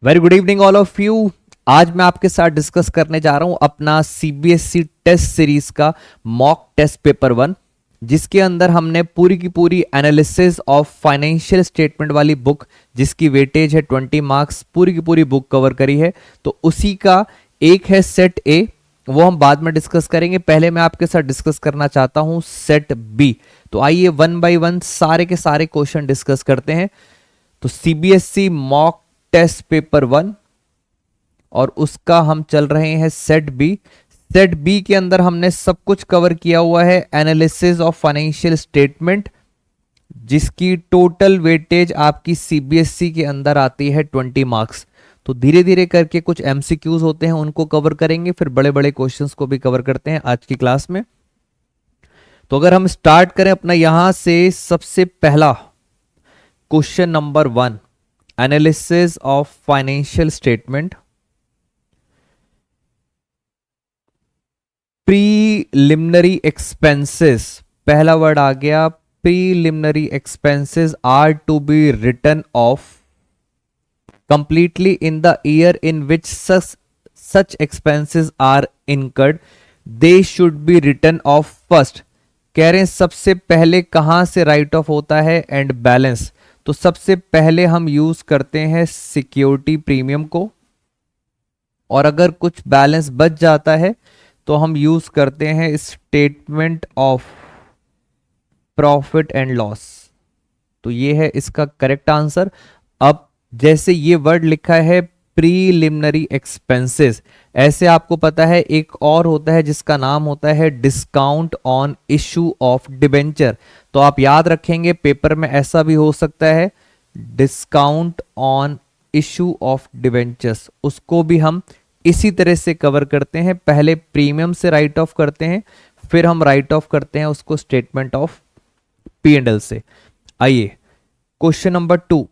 Very good evening all of you. आज मैं आपके साथ डिस्कस करने जा रहा हूं अपना सीबीएसई टेस्ट सीरीज का मॉक टेस्ट पेपर 1, जिसके अंदर हमने पूरी की पूरी एनालिसिस ऑफ फाइनेंशियल स्टेटमेंट वाली बुक, जिसकी वेटेज है 20 मार्क्स, पूरी की पूरी बुक कवर करी है। तो उसी का एक है सेट ए, वो हम बाद में डिस्कस करेंगे। पहले मैं आपके साथ डिस्कस करना चाहता हूं सेट बी। तो आइए वन बाय वन सारे के सारे क्वेश्चन डिस्कस करते हैं। तो सीबीएसई मॉक टेस्ट पेपर 1 और उसका हम चल रहे हैं सेट बी। सेट बी के अंदर हमने सब कुछ कवर किया हुआ है, एनालिसिस ऑफ फाइनेंशियल स्टेटमेंट, जिसकी टोटल वेटेज आपकी सीबीएसई के अंदर आती है 20 मार्क्स। तो धीरे धीरे करके कुछ एमसीक्यूज होते हैं, उनको कवर करेंगे, फिर बड़े बड़े क्वेश्चंस को भी कवर करते हैं आज की क्लास में। तो अगर हम स्टार्ट करें अपना यहां से, सबसे पहला question number 1, analysis of financial statement. Preliminary expenses, पहला वर्ड आ गया। Preliminary expenses are to be written off completely in the year in which such expenses are incurred, they should be written off first। कह रहे हैं सबसे पहले कहां से राइट ऑफ होता है, एंड बैलेंस। तो सबसे पहले हम यूज करते हैं सिक्योरिटी प्रीमियम को, और अगर कुछ बैलेंस बच जाता है तो हम यूज करते हैं statement of profit and loss. तो ये है इसका करेक्ट आंसर। अब जैसे ये वर्ड लिखा है प्रीलिमिनरी एक्सपेंसेस, ऐसे आपको पता है एक और होता है जिसका नाम होता है discount on issue of debenture. तो आप याद रखेंगे पेपर में ऐसा भी हो सकता है, discount on issue of debentures, उसको भी हम इसी तरह से कवर करते हैं। पहले प्रीमियम से राइट ऑफ करते हैं, फिर हम राइट ऑफ करते हैं उसको statement of P and L से। आइए question number 2,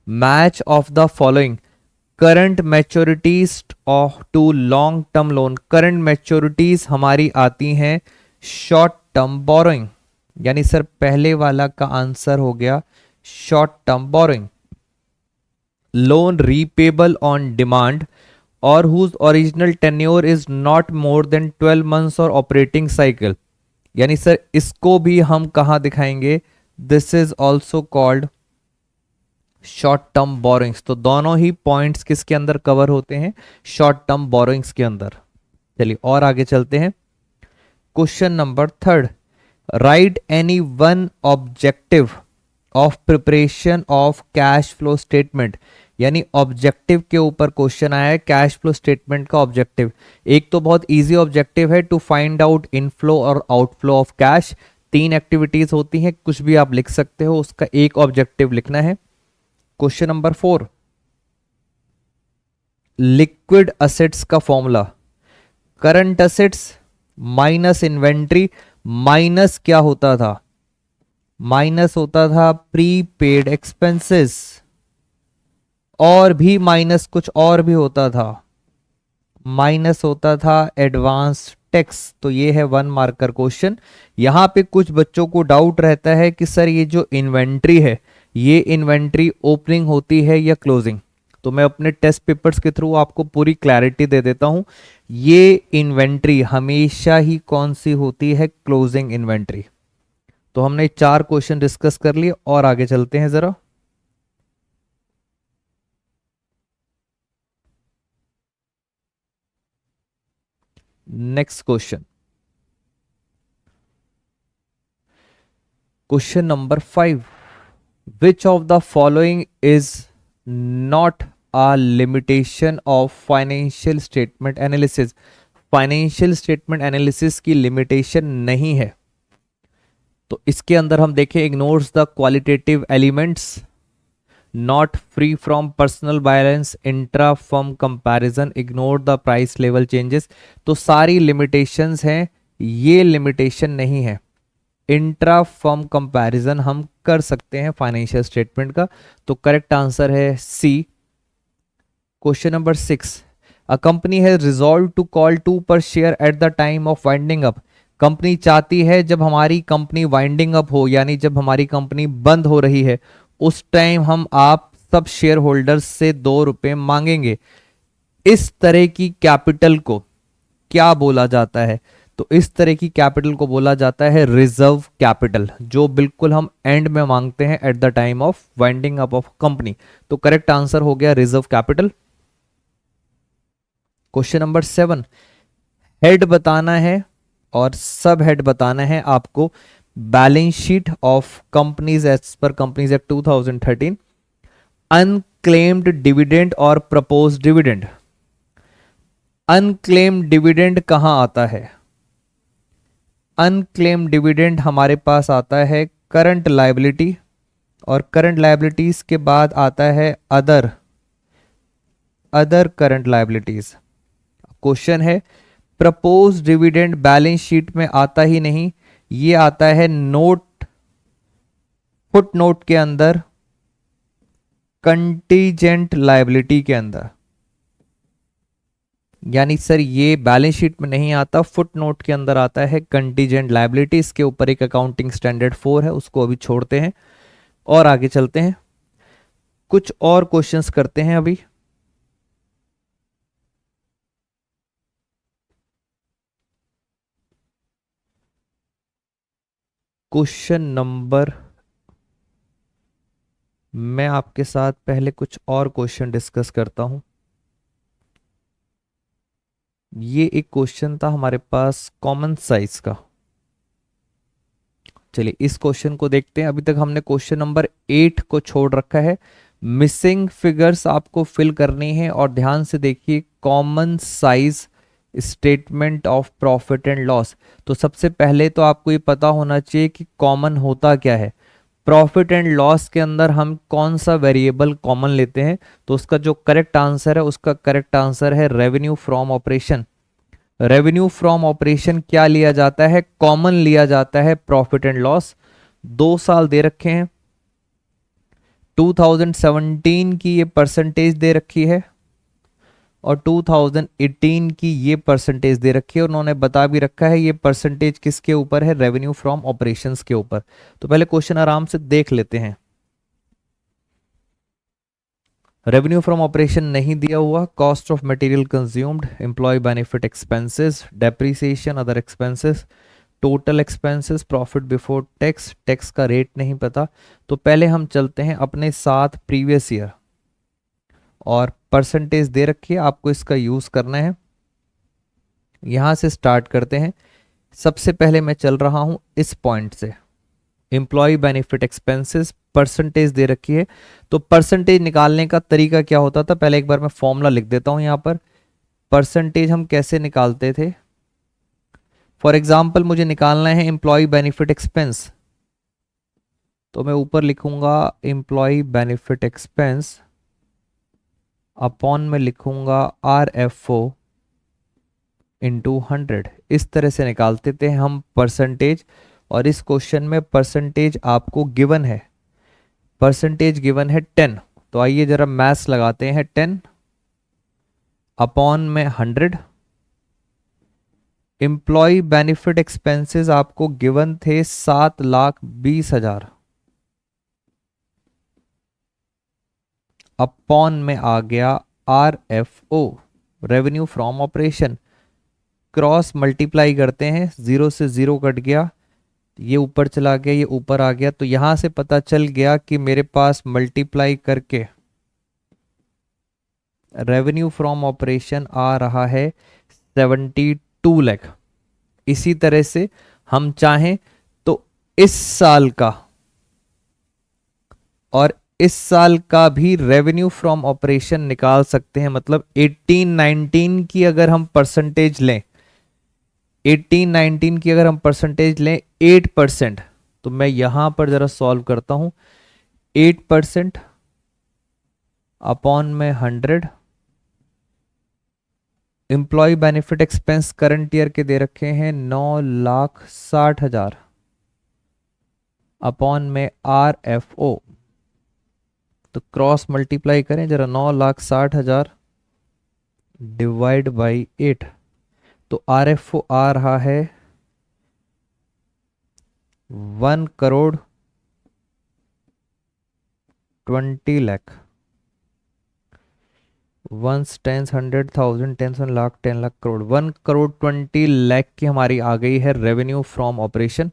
match of the following current maturities of to long term loan. Current maturities हमारी आती हैं शॉर्ट टर्म बोरोइंग, यानी सर पहले वाला का आंसर हो गया short term borrowing. Loan repayable on demand और whose original tenure is not more than 12 months और ऑपरेटिंग साइकिल, यानी सर इसको भी हम कहां दिखाएंगे, this is also called short term borrowings. तो दोनों ही पॉइंट्स किसके अंदर कवर होते हैं, शॉर्ट टर्म बोरोइंग्स के अंदर। चलिए और आगे चलते हैं। Question number 3, right any one objective of preparation of cash flow statement, यानी ऑब्जेक्टिव के ऊपर क्वेश्चन आया है, कैश फ्लो स्टेटमेंट का ऑब्जेक्टिव। एक तो बहुत इजी ऑब्जेक्टिव है, टू फाइंड आउट इनफ्लो और आउटफ्लो ऑफ कैश। 3 एक्टिविटीज होती हैं, कुछ भी आप लिख सकते हो, उसका एक ऑब्जेक्टिव लिखना है। क्वेश्चन नंबर 4, लिक्विड असेट्स का formula, current assets minus inventory, minus क्या होता था, माइनस होता था प्रीपेड एक्सपेंसेस, और भी माइनस कुछ और भी होता था, माइनस होता था एडवांस टैक्स। तो ये है 1 मार्कर क्वेश्चन। यहां पे कुछ बच्चों को डाउट रहता है कि सर ये जो इन्वेंट्री है, ये इन्वेंट्री ओपनिंग होती है या क्लोजिंग। तो मैं अपने टेस्ट पेपर्स के थ्रू आपको पूरी क्लैरिटी दे देता हूं। ये इन्वेंट्री हमेशा ही कौन सी होती है, क्लोजिंग इन्वेंट्री। तो हमने 4 क्वेश्चन डिस्कस कर लिए और आगे चलते हैं जरा। Next question, question number 5, which of the following is not a limitation of financial statement analysis. Financial statement analysis की लिमिटेशन नहीं है। तो इसके अंदर हम देखें, ignores the qualitative elements, not free from personal balance, intra firm comparison, ignore the price level changes. तो सारी लिमिटेशंस हैं, ये लिमिटेशन नहीं है। इंट्रा फर्म कंपैरिजन हम कर सकते हैं फाइनेंशियल स्टेटमेंट का। तो करेक्ट आंसर है C. Question number 6, a company has resolved to call 2 per share at the time of winding up. Company चाहती है जब हमारी कंपनी वाइंडिंग अप हो, यानी जब हमारी कंपनी बंद हो रही है, उस टाइम हम आप सब शेयर होल्डर्स से 2 रुपए मांगेंगे। इस तरह की कैपिटल को क्या बोला जाता है? तो इस तरह की कैपिटल को बोला जाता है रिजर्व कैपिटल, जो बिल्कुल हम एंड में मांगते हैं at the time of winding up of company. तो करेक्ट आंसर हो गया reserve capital. Question number 7, head बताना है और सब हेड बताना है आपको। Balance sheet of companies as per companies act 2013, unclaimed dividend और प्रपोज डिविडेंड। अनक्लेम्ड डिविडेंड कहां आता है? अनक्लेम्ड डिविडेंड हमारे पास आता है करंट लायबिलिटी, और करंट लायबिलिटीज के बाद आता है अदर करंट लायबिलिटीज। क्वेश्चन है, प्रपोज डिविडेंड बैलेंस शीट में आता ही नहीं, ये आता है फुट नोट के अंदर, कंटीजेंट लायबिलिटी के अंदर। यानी सर ये बैलेंस शीट में नहीं आता, फुट नोट के अंदर आता है कंटीजेंट लायबिलिटी। इसके ऊपर एक अकाउंटिंग स्टैंडर्ड 4 है, उसको अभी छोड़ते हैं और आगे चलते हैं। कुछ और क्वेश्चंस करते हैं अभी। क्वेश्चन नंबर, मैं आपके साथ पहले कुछ और क्वेश्चन डिस्कस करता हूं। ये एक क्वेश्चन था हमारे पास कॉमन साइज का। चलिए इस क्वेश्चन को देखते हैं। अभी तक हमने क्वेश्चन नंबर 8 को छोड़ रखा है। मिसिंग फिगर्स आपको फिल करनी है और ध्यान से देखिए, common size statement of profit and loss. तो सबसे पहले तो आपको ये पता होना चाहिए कि कॉमन होता क्या है। प्रॉफिट एंड लॉस के अंदर हम कौन सा वेरिएबल कॉमन लेते हैं? तो उसका जो करेक्ट आंसर है, उसका करेक्ट आंसर है revenue from operation. Revenue from operation क्या लिया जाता है? कॉमन लिया जाता है प्रॉफिट एंड लॉस। 2 साल दे रखे हैं, 2017 की ये परसेंटेज दे रखी है और 2018 की ये परसेंटेज दे रखी है। उन्होंने बता भी रखा है ये परसेंटेज किसके ऊपर है? रेवेन्यू फ्रॉम ऑपरेशंस के ऊपर। तो पहले क्वेश्चन आराम से देख लेते हैं। रेवेन्यू फ्रॉम ऑपरेशन नहीं दिया हुआ, cost of material consumed, employ benefit expenses, depreciation, other expenses, total expenses, profit before tax, tax का रेट नहीं पता। तो पहले हम चलते हैं अपने साथ प्रीवियस ईयर, और परसेंटेज दे रखी है, आपको इसका यूज करना है। यहां से स्टार्ट करते हैं। सबसे पहले मैं चल रहा हूं इस पॉइंट से, एम्प्लॉय बेनिफिट एक्सपेंसेस, परसेंटेज दे रखी है। तो परसेंटेज निकालने का तरीका क्या होता था? पहले एक बार मैं फॉर्मूला लिख देता हूं यहां पर। परसेंटेज हम कैसे निकालते थे? फॉर एग्जाम्पल मुझे निकालना है एम्प्लॉय बेनिफिट एक्सपेंस, तो मैं ऊपर लिखूंगा एम्प्लॉय बेनिफिट एक्सपेंस, अपॉन में लिखूंगा आर एफ ओ इंटू 100। इस तरह से निकालते थे हम परसेंटेज। और इस क्वेश्चन में परसेंटेज आपको गिवन है, परसेंटेज गिवन है 10। तो आइए जरा मैथ्स लगाते हैं। 10 अपॉन में 100। एम्प्लॉय बेनिफिट एक्सपेंसेस आपको गिवन थे 7,20,000, अपॉन में आ गया R F O, revenue from operation. Cross multiply करते हैं, 0 से 0 कट गया, ये ऊपर चला गया, ये ऊपर आ गया। तो यहां से पता चल गया कि मेरे पास मल्टीप्लाई करके रेवेन्यू फ्रॉम ऑपरेशन आ रहा है 72 लाख। इसी तरह से हम चाहें तो इस साल का और इस साल का भी रेवेन्यू फ्रॉम ऑपरेशन निकाल सकते हैं। मतलब 18-19 की अगर हम परसेंटेज लें, 18-19 की अगर हम परसेंटेज लें 8%, तो मैं यहां पर जरा सॉल्व करता हूं। 8% अपॉन में 100, employ benefit expense current year के दे रखे हैं 9,60,000, अपॉन में आर एफ ओ। तो क्रॉस मल्टीप्लाई करें जरा, 9,60,000 डिवाइड बाई 8। तो आर एफ ओ आ रहा है 1,20,00,000। Ones, tens, 100,000, tens, 1 lakh, 10 lakh, crore, 1 crore 20 lakh की हमारी आ गई है रेवेन्यू फ्रॉम ऑपरेशन।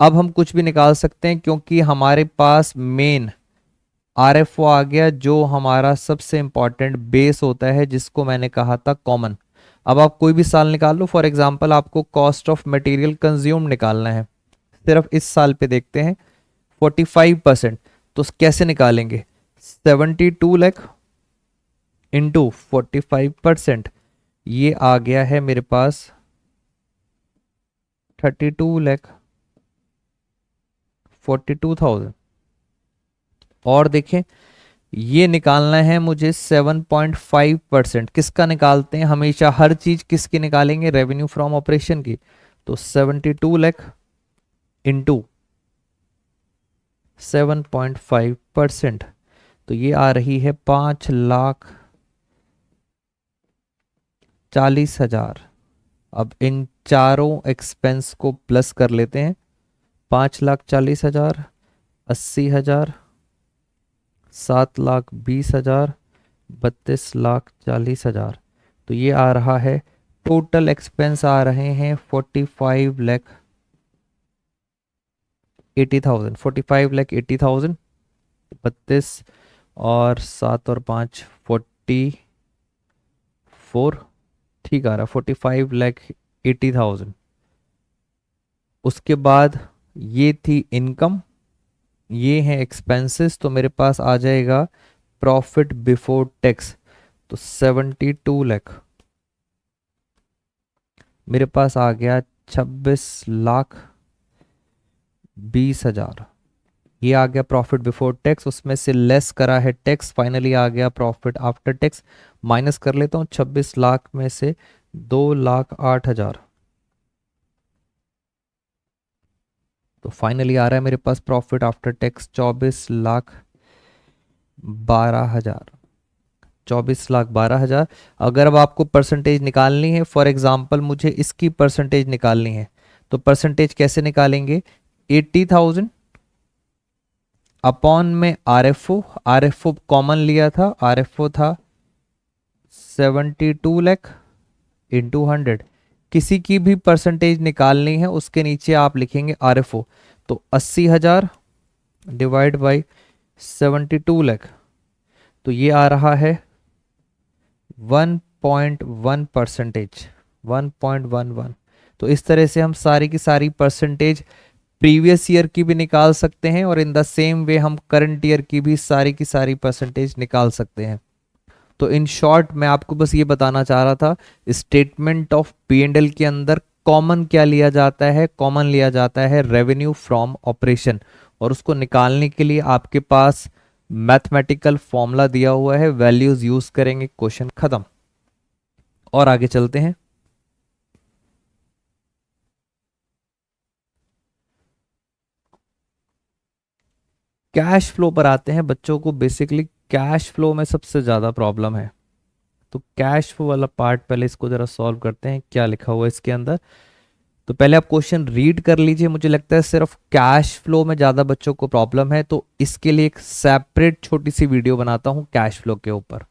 अब हम कुछ भी निकाल सकते हैं क्योंकि हमारे पास मेन आरएफओ आ गया, जो हमारा सबसे इंपॉर्टेंट बेस होता है, जिसको मैंने कहा था कॉमन। अब आप कोई भी साल निकाल लो, फॉर एग्जांपल आपको कॉस्ट ऑफ मटेरियल कंज्यूम निकालना है, सिर्फ इस साल पे देखते हैं 45%। तो कैसे निकालेंगे? 72 लाख इंटू 45%, ये आ गया है मेरे पास 32,42,000। और देखें, ये निकालना है मुझे 7.5%। किसका निकालते हैं? हमेशा हर चीज किसकी निकालेंगे? रेवेन्यू फ्रॉम ऑपरेशन की। तो 72 लाख इंटू 7.5%, तो ये आ रही है 5,40,000। अब इन चारों एक्सपेंस को प्लस कर लेते हैं। 5,40,000, 80,000, 7,20,000, 32,40,000। तो ये आ रहा है, टोटल एक्सपेंस आ रहे हैं 45,80,000। 45,80,000, 32 और 7 और 5 44, ठीक आ रहा, 45,80,000। उसके बाद ये थी इनकम, ये है एक्सपेंसेस, तो मेरे पास आ जाएगा प्रॉफिट बिफोर टैक्स। तो 72 लाख मेरे पास आ गया 26,20,000। ये आ गया प्रॉफिट बिफोर टैक्स, उसमें से लेस करा है टैक्स, फाइनली आ गया प्रॉफिट आफ्टर टैक्स। माइनस कर लेता हूँ 26 लाख में से 2,08,000, तो फाइनली आ रहा है मेरे पास प्रॉफिट आफ्टर टैक्स 24,12,000। 24,12,000। अगर अब आपको परसेंटेज निकालनी है, फॉर एग्जांपल मुझे इसकी परसेंटेज निकालनी है, तो परसेंटेज कैसे निकालेंगे? 80,000 अपॉन में आरएफओ, आरएफओ कॉमन लिया था, आरएफओ था 72 लाख इंटू 100। किसी की भी परसेंटेज निकालनी है, उसके नीचे आप लिखेंगे आरएफओ। तो 80,000 डिवाइड बाई 72 लाख, तो ये आ रहा है 1.1%, 1.11। तो इस तरह से हम सारी की सारी परसेंटेज प्रीवियस ईयर की भी निकाल सकते हैं, और इन द सेम वे हम करंट ईयर की भी सारी की सारी परसेंटेज निकाल सकते हैं। तो इन शॉर्ट मैं आपको बस ये बताना चाह रहा था, statement of P and L के अंदर कॉमन क्या लिया जाता है? कॉमन लिया जाता है रेवेन्यू फ्रॉम ऑपरेशन, और उसको निकालने के लिए आपके पास मैथमेटिकल फॉर्मूला दिया हुआ है, वैल्यूज यूज करेंगे, क्वेश्चन खत्म। और आगे चलते हैं। कैश फ्लो पर आते हैं। बच्चों को बेसिकली कैश फ्लो में सबसे ज़्यादा प्रॉब्लम है, तो कैश फ्लो वाला पार्ट पहले इसको ज़रा सॉल्व करते हैं, क्या लिखा हुआ है इसके अंदर। तो पहले आप क्वेश्चन रीड कर लीजिए। मुझे लगता है सिर्फ कैश फ्लो में ज़्यादा बच्चों को प्रॉब्लम है, तो इसके लिए एक सेपरेट छोटी सी वीडियो बनाता हूँ कैश फ्लो के ऊपर।